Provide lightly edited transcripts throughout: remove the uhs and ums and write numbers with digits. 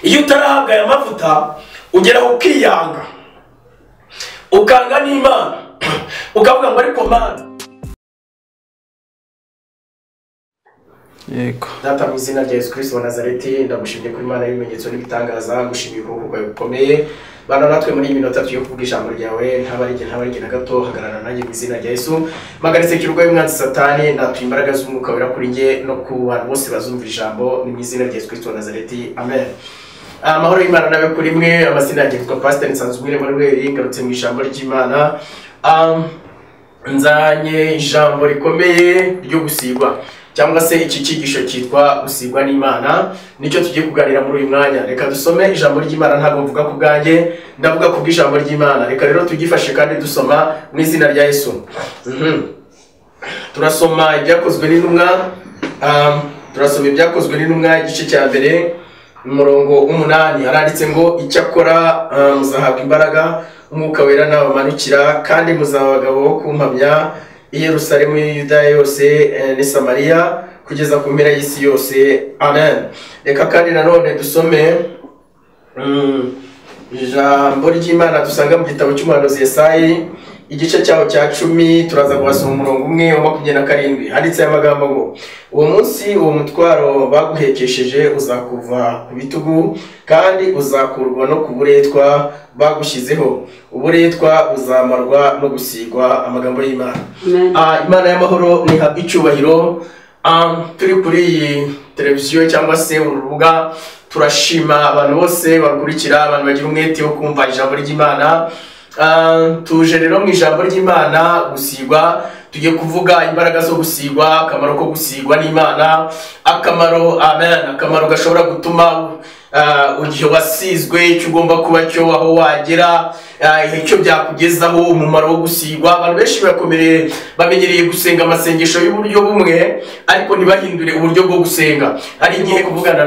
iyo utarahabwa aya mavuta ugera ukiyanga, ukanga n'Imana, ukavuga ngo ariko Mana. Yego. Data mu izina rya Yesu Kristo wa Nazareti, ndagushimye kuri Imana y'ibimenyetso n'ibitangaza, ngushimiye ukuboko kwawe gukomeye. Bana natwe muri iyi minota tugiye kuvuga ijambo ryawe, ntabarige na gato, hagarara nanjye mu izina rya Yesu. Magaritse kirugo y'umwanzi Satani, ndatuye imbaraga z'umwuka wera kuri njye no ku bantu bose bazumva ijambo, ni mu izina rya Yesu Kristo wa Nazareti. Amen. Amahoro y'Imana nabe kuri mwe, amazina yanjye yitwa Pastor Nsanzumwire Emmanuel, ngarutse mu ijambo ry'Imana. Nzanye ijambo rikomeye ryo gusigwa, cyangwa se iki cyigisho cyitwa gusigwa n'Imana, nicyo tugiye kuganira muri uyu mwanya. Reka dusome ijambo ry'Imana, ntabwo mvuga ku bwanjye, ndavuga ku bw'ijambo ry'Imana. Reka rero tugifashe kandi dusoma mu izina rya Yesu. Turasoma ibyakozwe n'intumwa, turasoma ibyakozwe n'intumwa igice cya mbere umurongo 8. Haranditse ngo icyakora muzahabwa imbaraga umwuka wera nabamanukira, kandi muzaba abagabo bo kumpamya i Yerusalemu, Yudaya yose ni Samariya, kugeza ku mpera y'isi yose. Amen. Reka kandi nanone dusome ijambo ry'Imana dusanga mu gitabo cy'umuhanuzi Yesayi igice cyaho cya 10. Turaza kubasoma umurongo 1 wa 27. Handitse amagambo ngo uwo munsi uwo mutwaro baguhekesheje uzakuva ku bitugu, kandi uzakurwa no ku buretwa bagushyizeho, uburetwa uzamarwa no gusigwa. Amagambo y'Imana. Imana y'amahoro nihabwa icyubahiro. Turi kuri iyi televiziyo cyangwa se urubuga, turashima abantu bose bakurikira, abantu bagira umwete wo kumva ijambo ry'Imana. Tuje rero mu ijambo ry'Imana gusigwa, tugiye kuvuga imbaraga zo gusigwa, akamaro ko gusigwa n'Imana, akamaro, amen, akamaro gashobora gutuma igihe wasizwe icyo ugomba kuba cyo, aho wagera, icyo byakugezaho, umumaro wo gusigwa. Abantu benshi bamenyereye gusenga amasengesho y'uburyo bumwe, ariko ntibahindure uburyo bwo gusenga. Hari igihe kuvugana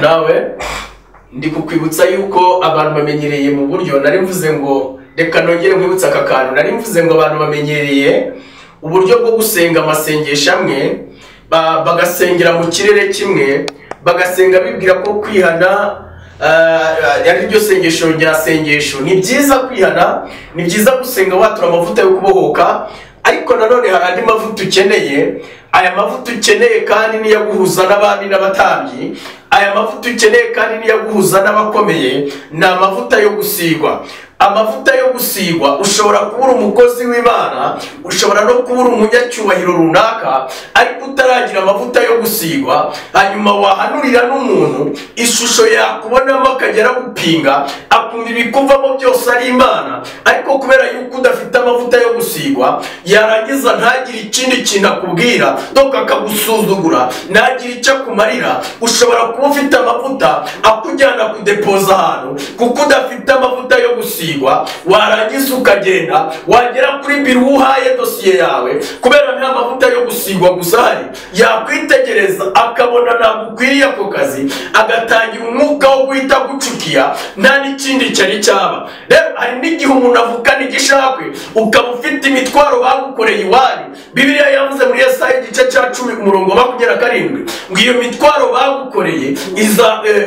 nawe ndi kukwibutsa yuko abantu bamenyereye mu buryo, nari mvuze ngo reka nongere nkwibutsa aka kantu, nari mvuze ngo abantu bamenyereye uburyo bwo gusenga amasengesho amwe, bagasengera mu kirere kimwe, bagasenga bibwira ko kwihana ari ryo sengesho ryasengesho. Ni byiza kwihana, ni byiza gusenga watura amavuta yo kubohoka, ariko nanone hari andi mavuta ukeneye. Aya mavuta ukeneye kandi niyaguhuza n'abami n'abatambyi, aya mavuta ukeneye kandi niyaguhuza n'abakomeye, ni amavuta yo gusigwa. Amavuta yo gusigwa, ushobora kubura umukozi w'Imana, ushobora no kubura umunyacyubahiro runaka, ariko utaragira amavuta yo gusigwa, hanyuma wahanurira n'umuntu, ishusho yakubonamo akagera gupinga, akumva ibikuvamo byose ari Imana, ariko kubera yuko udafite amavuta yo gusigwa, yarangiza ntagire ikindi kintu akubwira, doka akagusuzugura, ntagire icyo akumarira. Ushobora kuba ufite amavuta akujyana kudepoza ahantu, kuko udafite amavuta yo gusigwa, warangiza ukagenda, wagera kuri biro uhaye dosiye yawe, kubera nta mavuta yo gusigwa gusa hari, yakwitegereza akabona ntabwo ukwiriye ako kazi, agatangira umwuka wo guhita gucukiya, nta n'ikindi cyari cyaba. Rero hari n'igihe umuntu avukana igishakwe, ukaba ufite imitwaro bagukoreye iwanyu. Bibiliya yavuze muri Yesayi igice cya 10 umurongo 27 ngo iyo mitwaro bagukoreye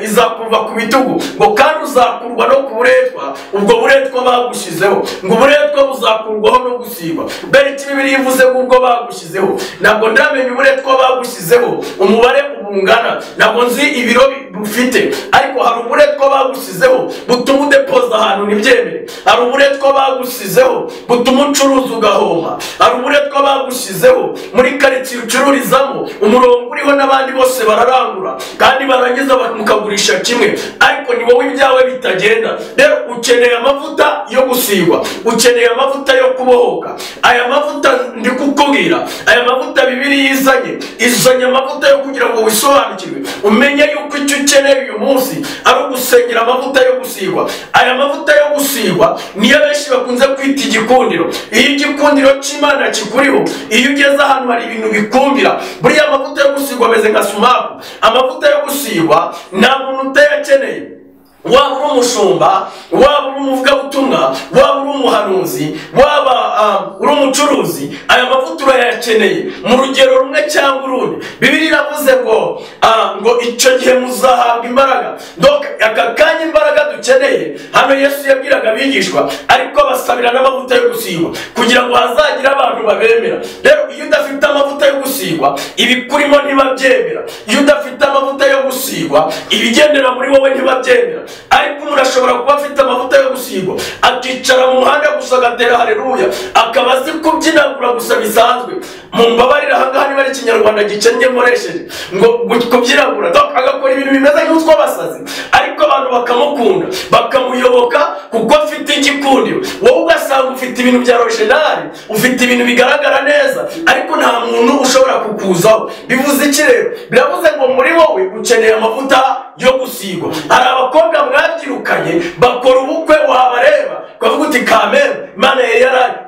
izakuva ku bitugu, ngo kandi uzakurwa no ku buretwa, ubwo buretwa bagushizeho, ngo uburetwa buzakurwaho no gusigwa. Mbere iki Bibiliya ivuze ngo ubwo bagushizeho, ntabwo ndamenya uburetwa bagushizeho umubare ubungana, ntabwo nzi ibiro bufite, ariko hari uburetwa bagushizeho butuma udepoza ahantu ntibyemere, hari uburetwa bagushizeho butuma ucuruza ugahomba, hari uburetwa bagushizeho muri karitsiye ucururizamo, umurongo uriho n'abandi bose bararangura kandi barangiza mukagurisha kimwe, ariko ni wowe ibyawe bitagenda. Rero ukeneye amavuta yo gusigwa, ukeneye amavuta yo kubohoka. Aya mavuta ndi kukubwira, aya mavuta Bibiliya izanye amavuta yo kugira ngo wisobanukirwe, umenye yuko icyo ukeneye uyu munsi ari ugusengera amavuta yo gusigwa. Aya mavuta yo gusigwa niyo benshi bakunze kwita igikundiro. Iyo igikundiro cy'Imana kikuriho, iyo ugeze ahantu hari ibintu bikumbira, buriya amavuta yo gusigwa ameze nka sumaku. Amavuta yo gusigwa nta muntu utayakeneye. waba uri umushumba, waba uri umuvugabutumwa, waba uri umuhanuzi, waba uri umucuruzi, aya mavuta urayakeneye mu rugero rumwe cyangwa urundi. Bibiliya iravuze ngo icyo gihe muzahabwa imbaraga. Donc aka kanya imbaraga dukeneye hano Yesu yabwiraga abigishwa, ariko basabira n'amavuta yo gusigwa kugira ngo hazagire abantu babemera. Rero iyo udafite amavuta yo gusigwa, ibikurimo ntibabyemera. Iyo udafite amavuta yo gusigwa, ibigendera muri wowe ntibabyemera. Ariko umuntu ashobora kuba afite amavuta yo gusigwa, akicara mu muhanda gusa agatera haleluya, akaba azi kubyinagura gusa bisanzwe. Mumbabarira ahangaha niba ari ikinyarwanda gicenge nkoresheje ngo kubyinagura, agakora ibintu bimeze nk'utwabasazi, ariko abantu bakamukunda bakamuyoboka kuko afite igikundiro. Wowe ugasanga ufite ibintu bya original, ufite ibintu bigaragara neza, ariko nta muntu ushobora kukuzaho. Bivuze iki rero? Biravuze ngo muri wowe ukeneye amavuta yo gusigwa. Hari abakobwa mwabyirukanye bakora ubukwe, wabareba ukavuga uti Kamere, Imana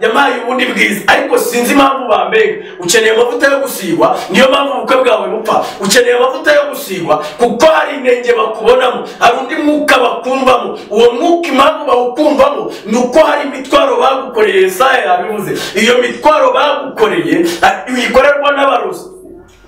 yamaye ubundi bwiza, ariko sinzi impamvu bambega. Ukeneye amavuta yo gusigwa, niyo mpamvu ubukwe bwawe bupfa. Ukeneye amavuta yo gusigwa kuko hari inenge bakubonamo, hari undi mwuka bakumvamo. Uwo mwuka impamvu bawukumvamo ni uko hari imitwaro bagukoreye. Yesaya yabivuze, iyo mitwaro bagukoreye uyikorerwa n'abarozi.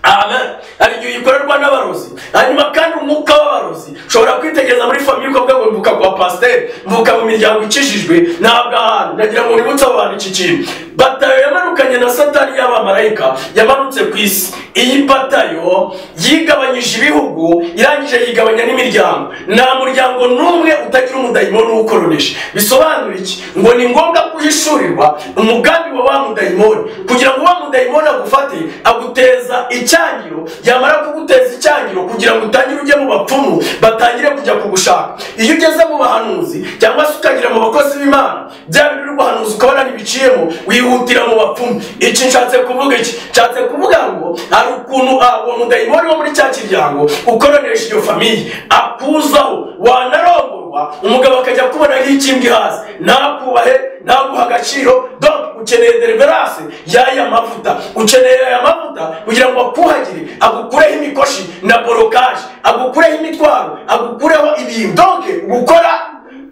Amen. Hari igihe uyikorerwa n'abarozi, hanyuma kandi umwuka w'abarozi ushobora kwitegereza muri famiye ukavuga ngo mvuka kwa pasiteri, mvuka mu miryango ikijijwe. Ntabwo ahantu nagira ngo nibutse abantu iki kintu. Batayo yamanukanye na Satani y'abamarayika yamanutse ku isi. Iyi batayo yigabanyije ibihugu, irangije yigabanya n'imiryango. Nta muryango n'umwe utagira umudayimoni uwukoronesha. Bisobanura iki? Ngo ni ngombwa kuhishurirwa umugambi wa wa mudayimoni, kugira ngo wa mudayimoni agufate, aguteza icyangiro. Yamara kuguteza icyangiro kugira ngo utangire ujye mu bapfumu, batangire kujya kugushaka. Iyo ugeze mu bahanuzi cyangwa se ukagira mu bakozi b'Imana, bya bintu by'ubuhanuzi ukabona ntibiciyemo, wihutira mu bapfumu. Iki nshatse kuvuga iki? Nshatse kuvuga ngo hari ukuntu uwo mudayimoni wo muri cya kiryango ukoronesha iyo famiye akuzaho, wanarongorwa umugabo akajya kubona nk'ikimbwa hasi, ntakubahe, ntaguha agaciro. Donc ukeneye deliverance y'aya mavuta. Ukeneye aya mavuta kugira ngo akuhagire, agukureho imikoshi na borokaje, agukureho imitwaro, agukureho ibintu. Donc gukora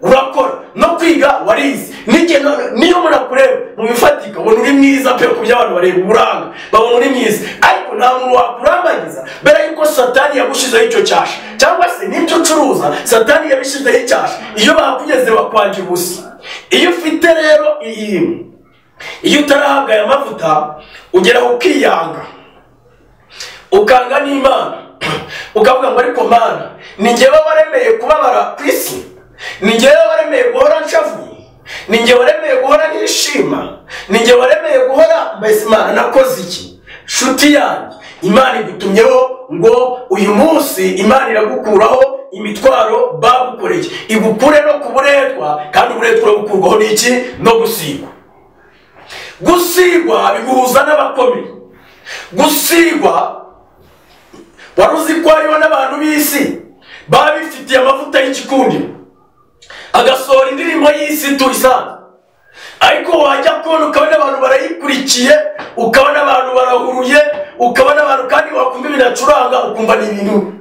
urakora, no kwiga warize. Niyo umuntu akureba mu bifatika ubona uri mwiza pe, ku by'abantu bareba uburanga babona uri mwiza, ariko nta muntu wakurambagiza mbere yuko Satani yagushizeho icyo cyasha, cyangwa se n'ibyo ucuruza Satani yabishizeho icyasha. Iyo bakugeze bakwangira ubusa. Iyo ufite rero iyo utarahabwa aya mavuta, ugeraho ukiyanga, ukanga n'Imana, ukavuga ngo ariko Mana, ni njyewe waremeye kubabara ku isi, ni njyewe waremeye guhora nshavuye, ni njyewe waremeye guhora nishima, ni njyewe waremeye guhora mbese Imana nakoze iki? Shuti yanjye, Imana igutumyeho ngo uyu munsi Imana iragukuraho imitwaro bagukoreye, igukure no ku buretwa, kandi uburetwa bukurwaho n'iki? No gusigwa. Gusigwa biguhuza n'abakomeye. Gusigwa wari uzi ko hariho n'abantu b'isi babifitiye amavuta y'igikundiro, agasohora indirimbo y'isi tuyisanzwe, ariko wajya kubona ukabona abantu barayikurikiye, ukabona abantu barahuruye, ukabona abantu kandi wakumva ibintu acuranga ukumva ni ibintu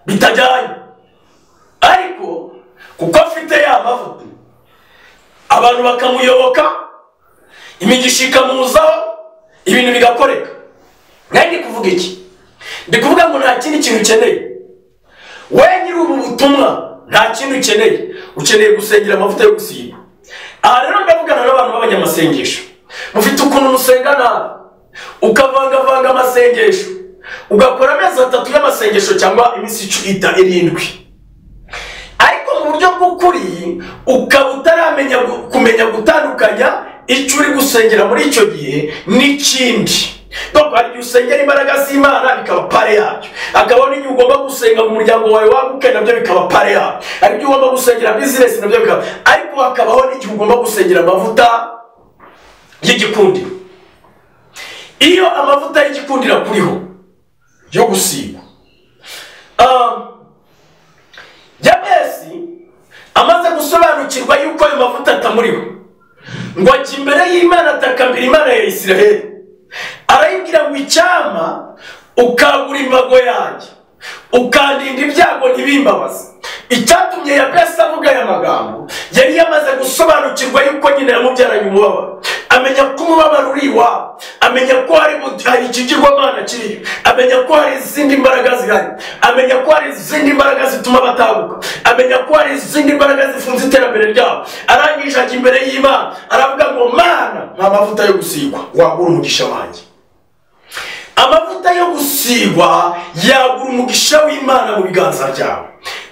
bitajyanye. Ariko kuko afite ya mavuta, abantu bakamuyoboka, imigisha ikamuzaho, ibintu bigakoreka. Ndi kuvuga iki? Ndi kuvuga ngo nta kindi kintu ukeneye. Wewe nyiri ubu butumwa nta kintu ukeneye. Ukeneye gusengera amavuta yo gusigwa. Aha rero ndavugana n'abantu b'abanyamasengesho. Mufite ukuntu musenga nabi, ukavanga amasengesho, ugakora amezi 3 y'amasengesho cyangwa iminsi 7. Ariko mu buryo bw'ukuri ukaba utaramenya kumenya gutandukanya icyo uri gusengera muri icyo gihe n'ikindi. Donc hari usengera imbaraga z'Imana bikaba pare yabyo, akabona igihe ugomba gusenga mu muryango wawe waguke nabyo bikaba pare yabyo, ari byo ugomba gusengera business nabyo bikaba, ariko hakabaho n'igihe ugomba gusengera amavuta y'igikundiro. Iyo amavuta y'igikundiro kuriho yo gusigwa, Yabesi amaze gusobanukirwa yuko ayo mavuta atamuriho, ngo ajya imbere y'Imana atakambira Imana ya Isiraheli, arayibwira ngo icyama ukagura imbago yanjye, ukandinda ibyago ntibimbabaze, icyatumye Yabesi avuga aya magambo, yari yamaze gusobanukirwa yuko nyina yamubyaranye umubabaro, amenya ko umubabaro uri iwabo, amenya ko hari ikigirwamana kiri, amenya ko hari izindi mbaraga zihari, amenya ko hari izindi mbaraga zituma bataguka, amenya ko hari izindi mbaraga zifunze iterambere ryabo. Arangije ajya imbere y'Imana aravuga ngo Mana, nta mavuta yo gusigwa wagura umugisha wanjye. Amavuta yo gusigwa yagura umugisha w'Imana mu biganza byawe.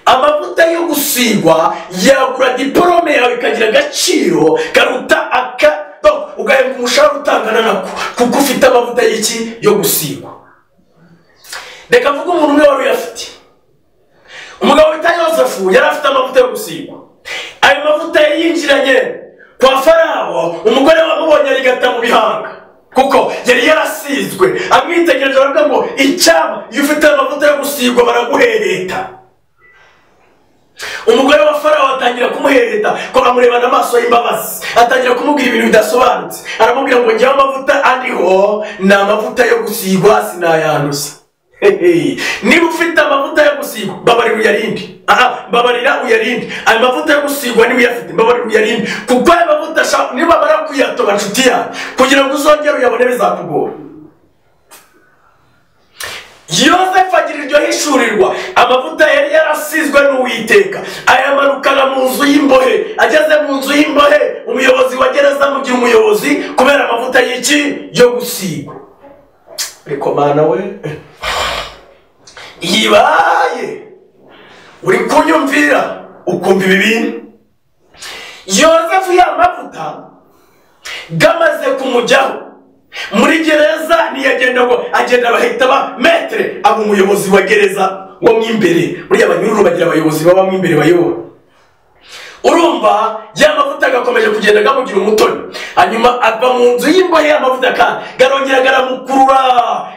Amavuta yo gusigwa yagura diplome yawe ikagira agaciro karuta ugahembwa umushahara utangana nako, kuko ufite amavuta y'iki yo gusigwa. Reka mvuga umuntu umwe wari uyafite. Umugabo wita Yosefu yari afite amavuta yo gusigwa. Ayo mavuta yinjiranye kwa Farawo, umugore wamubonye arigata mu bihanga, kuko yari yarasizwe. Amwitegereje aravuga ngo icyama iyo ufite amavuta yo gusigwa baraguhereta. Umugore wa Farawo atangira kumuhereta, ko amurebana amaso y'imbabazi, atangira kumubwira ibintu bidasobanutse. Aramubwira ngo njyewe amavuta andiho ni amavuta yo gusigwa, sinayanduza. Niba ufite amavuta yo gusigwa, babarira uyarinde. Babarira uyarinde. Ayo mavuta yo gusigwa niba uyafite, babarira uyarinde, kuko ayo mavuta niba bara kuyatoba nshuti yawe, kugira ngo uzongere uyabone bizakugora. Yosefu agira iryo hishurirwa, amavuta yari yarasizwe n'Uwiteka, ayamanukana mu nzu y'imbohe. Ageze mu nzu y'imbohe, umuyobozi wa gereza amugira umuyobozi kubera amavuta y'iki yo gusigwa. Ariko Mana we, yibaye uri kunyumvira ukumva ibi bintu. Yosefu ya mavuta gamaze kumujyaho muri gereza, niyagenda ngo agenda bahita ba metre abo umuyobozi wa gereza wo mwimbere. Muri abanyururu bagira abayobozi baba mwimbere bayobora. Urumva ya mavuta gakomeje kugenda gamugira umutoni, hanyuma ava mu nzu y'imbohe y'amavuta kandi garongera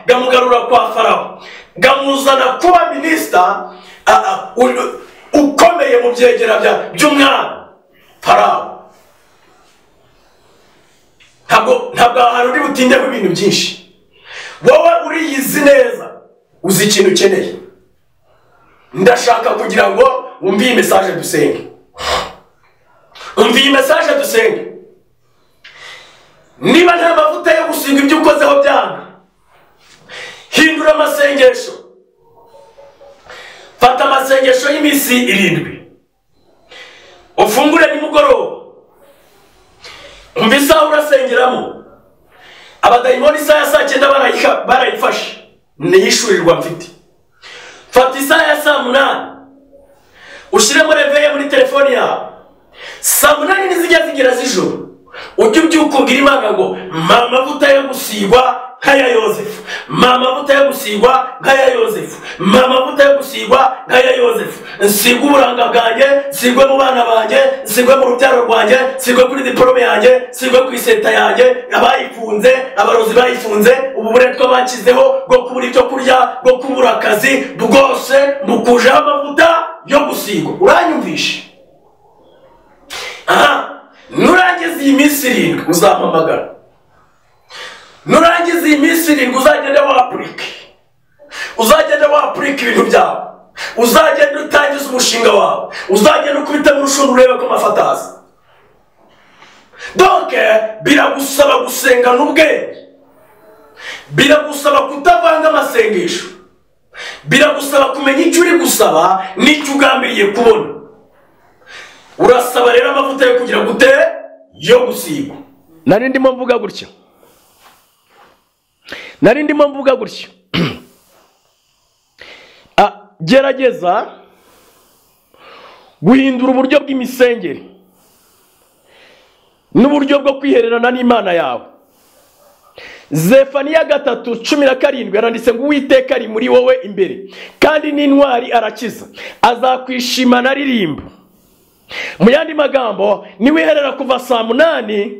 gamugarura kwa Farawo, gamuzana kuba minisita ukomeye mu byegera by'umwami Farawo. Ntabwo ahantu uri butindeho ibintu byinshi. Wowe uriyizi neza, uzi ikintu ukeneye. Ndashaka kugira ngo wumve iyi message dusenge. Umva iyi message dusenge. Niba nta mavuta yo gusiga ibyo ukozeho byanga, hindura amasengesho. Fata amasengesho y'iminsi 7, ufungure nimugoroba. Umva isaha urasengeramo. Abadayimoni isaha ya saa 9 barayifashe, niyishurirwa mfite. Fata isaha ya saa 8, ushiremo reveye muri telefoni yawe. Saa 8 nizijya zigera z'ijoro, ujye ubyuka ubwira Imana ngo amavuta yo gusigwa nk'aya Yosefu, amavuta yo gusigwa nk'aya Yosefu, amavuta yo gusigwa nk'aya Yosefu. Nsigwe uburanga bwanjye, nsigwe mu bana banjye, nsigwe mu rubyaro rwanjye, nsigwe kuri diplome yanjye, nsigwe ku iseta yanjye. Abayifunze, abarozi bayifunze, ubu buretwa bakizeho bwo kubura ibyo kurya, bwo kubura akazi, bwose mukujeho amavuta yo gusigwa. Uranyumvishe? Nurangiza iyi minsi 7 uzampamagara. Nurangiza iyi minsi 7 uzagenda wapurika ibintu byawe, uzagenda utangiza umushinga wawe, uzagenda ukubita mu rushundura urebe ko amafataza. Donc biragusaba gusengana ubwenge, biragusaba kutavanga amasengesho, biragusaba kumenya icyo uri gusaba n'icyo ugambiriye kubona. Urasaba rero amavuta yo kugira gute yo gusigwa. Nari ndimo mvuga gutyo. Gerageza guhindura uburyo bw'imisengere n'uburyo bwo kwihererana n'Imana yawe. Zefaniya 3:17 yaranditse ngo Uwiteka ari muri wowe imbere, kandi n'intwari arakiza, azakwishimana aririmba. Mu yandi magambo, niwiherera kuva saa 8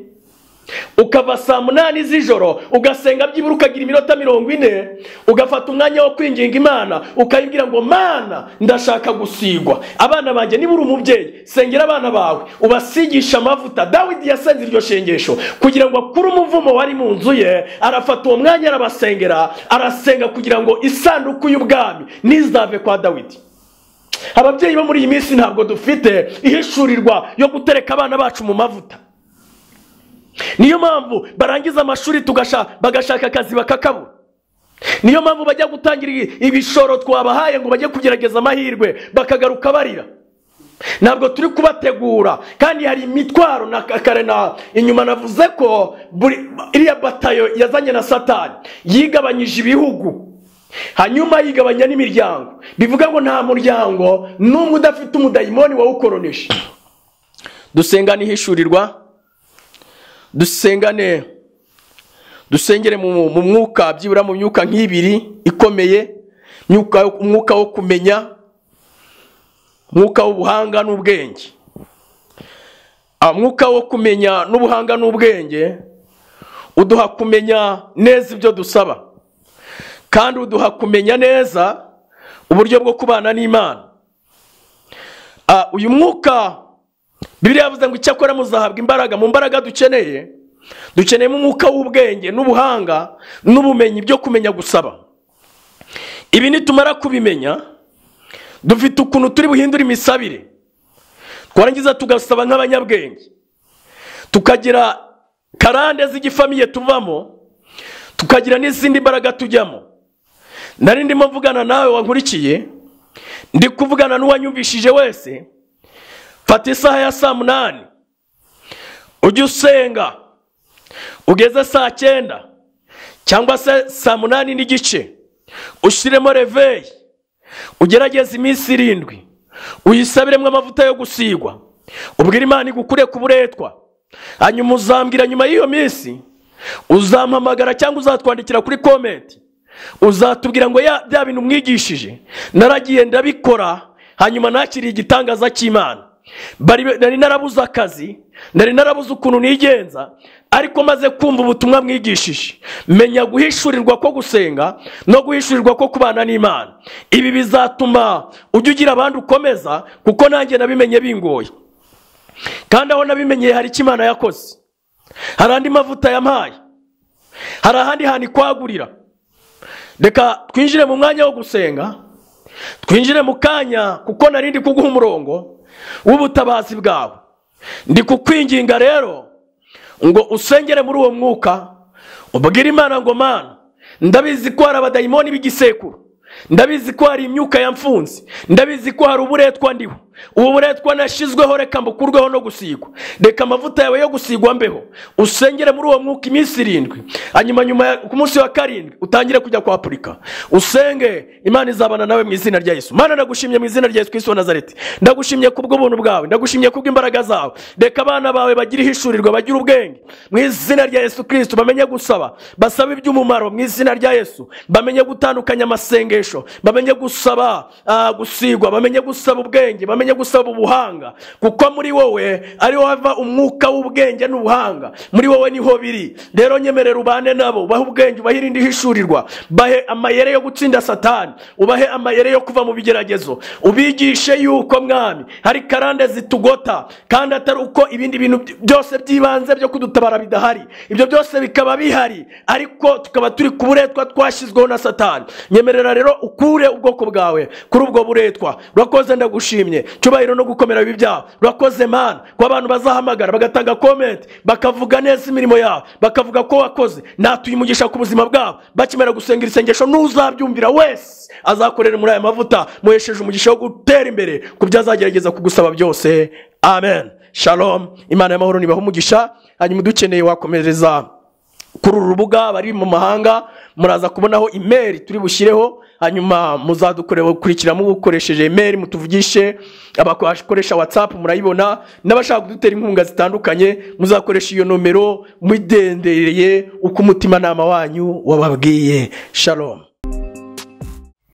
ukava saa 8 z'ijoro ugasenga byibura ukagira iminota 40, ugafata umwanya wo kwinginga Imana ukayibwira ngo Mana ndashaka gusigwa. Abana banjye, niba uri umubyeyi, sengera abana bawe ubasigisha amavuta. Dawidi yasenze iryo shengesho kugira ngo akure umuvumo wari mu nzu ye. Arafata uwo mwanya arabasengera, arasenga kugira ngo isanduku y'ubwami nizave kwa Dawidi. ababyeyi bo muri iyi minsi ntabwo dufite ihishurirwa yo gutereka abana bacu mu mavuta. Niyo mpamvu barangiza amashuri bagashaka akazi bakakabura. Niyo mpamvu bajya gutangira ibishoro twabahaye ngo bajye kugerageza amahirwe bakagaruka barira. Ntabwo turi kubategura, kandi hari imitwaro na karena inyuma navuze ko iriya batayo yazanye na Satani yigabanyije ibihugu, hanyuma yigabanya n'imiryango. Bivuga ngo nta muryango n'umwe udafite umudayimoni wawukoronesha. Dusengane ihishurirwa, dusengere mu mwuka, byibura mu myuka nk'ibiri ikomeye, umwuka wo kumenya, umwuka w'ubuhanga n'ubwenge. Umwuka wo kumenya n'ubuhanga n'ubwenge uduha kumenya neza ibyo dusaba, kandi uduha kumenya neza uburyo bwo kubana n'Imana. Uyu mwuka Bibiliya yavuze ngo icyakora muzahabwa imbaraga. Mu mbaraga dukeneyemo umwuka w'ubwenge n'ubuhanga n'ubumenyi byo kumenya gusaba. Ibi nitumara kubimenya, dufite ukuntu turi buhindura imisabire, twarangiza tugasaba nk'abanyabwenge, tukagira karande z'igifamiye tuvamo, tukagira n'izindi mbaraga tujyamo. Nari ndimo mvugana nawe wankurikiye, ndi kuvugana n'uwanyumvishije wese. Fata isaha ya saa 8 ujye usenga, ugeze saa 9 cyangwa se saa 8 n'igice, ushyiremo reveil, ugerageze iminsi 7, uyisabiremo amavuta yo gusigwa, ubwira Imana igukure ku buretwa. Hanyuma uzambwira nyuma y'iyo minsi, uzampamagara cyangwa uzatwandikira kuri comment, uzatubwira ngo bya bintu mwigishije naragiye ndabikora, hanyuma nakiriye igitangaza cy'Imana. Nari narabuze akazi, nari narabuze ukuntu nigenza, ariko maze kumva ubutumwa mwigishije, menya guhishurirwa ko gusenga no guhishurirwa ko kubana n'Imana. Ibi bizatuma ujya ugira abandi ukomeza, kuko nanjye nabimenye bingoye, kandi aho nabimenyeye hari icyo Imana yakoze. Hari andi mavuta yampaye, hari ahandi hantu kwagurira. Reka twinjire mu mwanya wo gusenga, twinjire mu kanya, kuko narindi kuguha umurongo w'ubutabazi bwawe. Ndi kukwinginga rero ngo usengere muri uwo mwuka, ubwire Imana ngo Mana, ndabizi ko hari abadayimoni b'igisekuru, ndabizi ko hari imyuka yamfunze, ndabizi ko hari uburetwa ndiho. Ubu buretwa nashizweho, reka mbukurweho no gusigwa. Reka amavuta yawe yo gusigwa mbeho. Usengere muri uwo mwuka iminsi 7, hanyuma ku munsi wa 7 utangire kujya kwa Afurika. Usenge, Imana izabana nawe mu izina rya Yesu. Mana, ndagushimye mu izina rya Yesu Kristo wa Nazareti. Ndagushimye kubw'ubuntu bwawe, ndagushimye kubw'imbaraga zawe. Reka abana bawe bagire ihishurirwa, bagire ubwenge mu izina rya Yesu Kristo. Bamenye gusaba, basaba iby'umumaro mu izina rya Yesu. Bamenye gutandukanya amasengesho, bamenye gusaba gusigwa, bamenye gusaba ubwenge, bamenye gusaba ubuhanga, kuko muri wowe ariho hava umwuka w'ubwenge n'ubuhanga. Muri wowe niho biri. Rero nyemerera ubane nabo, ubahe ubwenge, ubahe irindi hishurirwa, bahe amayere yo gutsinda Satani, ubahe amayere yo kuva mu bigeragezo, ubigishe yuko Mwami hari karande zitugota, kandi atari uko ibindi bintu byose byibanze byo kudutabara bidahari. Ibyo byose bikaba bihari, ariko tukaba turi ku buretwa twashyizweho na Satani. Nyemerera rero ukure ubwoko bwawe kuri ubwo buretwa. Urakoze, ndagushimye, cyubahiro no gukomera bibyaha. Urakoze Mana ko abantu bazahamagara bagatanga comment, bakavuga neza imirimo yawe, bakavuga ko wakoze. Natuye umugisha ku buzima bwabo, bakimera gusenga isengesho, n'uzabyumvira wese azakorera muri aya mavuta, muhesheje umugisha wo gutera imbere ku byazagerageza kugusaba byose. Amen. Shalom. Imana y'amahoro nibaho umugisha. Hanyuma dukeneye wakomereza kuri uru rubuga, bari mu mahanga muraza kubonaho email turi bushyireho, hanyuma muzadukorera kurikiramo ukoresheje email, mutuvugishe. Abakoresha WhatsApp murayibona, n'abashaka kudutera inkunga zitandukanye muzakoresha iyo nomero, mudendereye uko umutima nama wanyu wababwiye. Shalom.